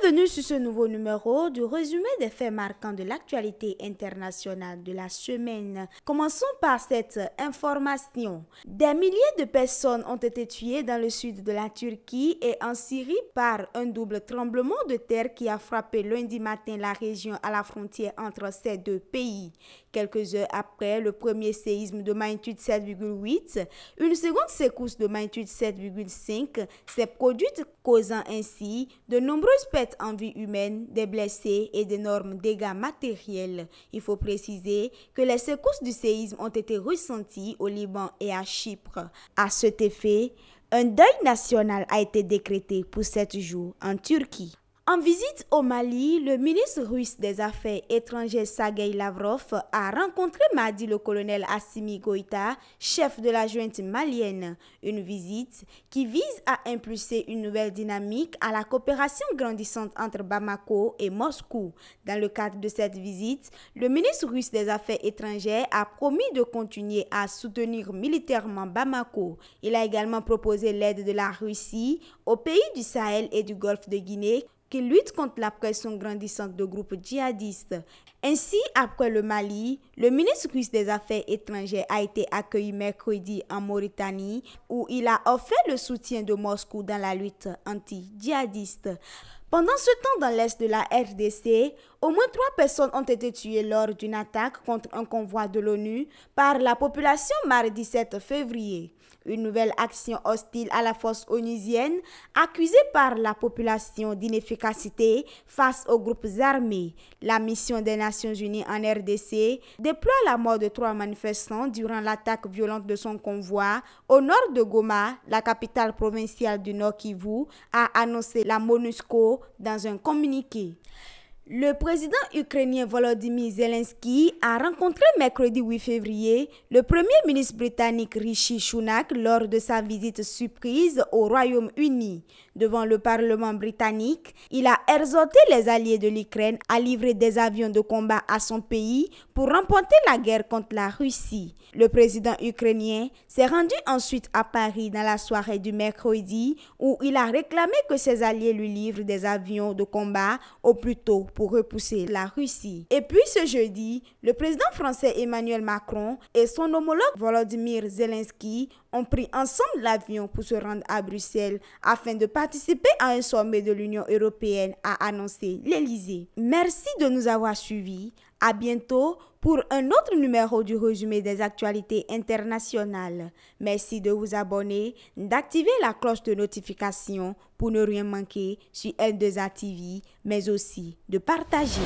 Bienvenue sur ce nouveau numéro du résumé des faits marquants de l'actualité internationale de la semaine. Commençons par cette information. Des milliers de personnes ont été tuées dans le sud de la Turquie et en Syrie par un double tremblement de terre qui a frappé lundi matin la région à la frontière entre ces deux pays. Quelques heures après le premier séisme de magnitude 7,8, une seconde secousse de magnitude 7,5 s'est produite, causant ainsi de nombreuses pertes en vie humaine, des blessés et d'énormes dégâts matériels. Il faut préciser que les secousses du séisme ont été ressenties au Liban et à Chypre. À cet effet, un deuil national a été décrété pour 7 jours en Turquie. En visite au Mali, le ministre russe des Affaires étrangères Sergueï Lavrov a rencontré mardi le colonel Assimi Goïta, chef de la junte malienne. Une visite qui vise à impulser une nouvelle dynamique à la coopération grandissante entre Bamako et Moscou. Dans le cadre de cette visite, le ministre russe des Affaires étrangères a promis de continuer à soutenir militairement Bamako. Il a également proposé l'aide de la Russie aux pays du Sahel et du Golfe de Guinée qui lutte contre la pression grandissante de groupes djihadistes. Ainsi, après le Mali, le ministre russe des Affaires étrangères a été accueilli mercredi en Mauritanie, où il a offert le soutien de Moscou dans la lutte anti-djihadiste. Pendant ce temps, dans l'est de la RDC, au moins 3 personnes ont été tuées lors d'une attaque contre un convoi de l'ONU par la population mardi 7 février. Une nouvelle action hostile à la force onusienne, accusée par la population d'inefficacité face aux groupes armés. La mission des Nations Unies en RDC déploie la mort de 3 manifestants durant l'attaque violente de son convoi au nord de Goma, la capitale provinciale du Nord Kivu, a annoncé la MONUSCO dans un communiqué. Le président ukrainien Volodymyr Zelensky a rencontré mercredi 8 février le premier ministre britannique Rishi Sunak lors de sa visite surprise au Royaume-Uni. Devant le Parlement britannique, il a exhorté les alliés de l'Ukraine à livrer des avions de combat à son pays pour remporter la guerre contre la Russie. Le président ukrainien s'est rendu ensuite à Paris dans la soirée du mercredi où il a réclamé que ses alliés lui livrent des avions de combat au plus tôt pour repousser la Russie. Et puis ce jeudi, le président français Emmanuel Macron et son homologue Volodymyr Zelensky ont pris ensemble l'avion pour se rendre à Bruxelles afin de participer à un sommet de l'Union européenne, a annoncé l'Élysée. Merci de nous avoir suivis. À bientôt pour un autre numéro du résumé des actualités internationales. Merci de vous abonner, d'activer la cloche de notification pour ne rien manquer sur L2A TV, mais aussi de partager.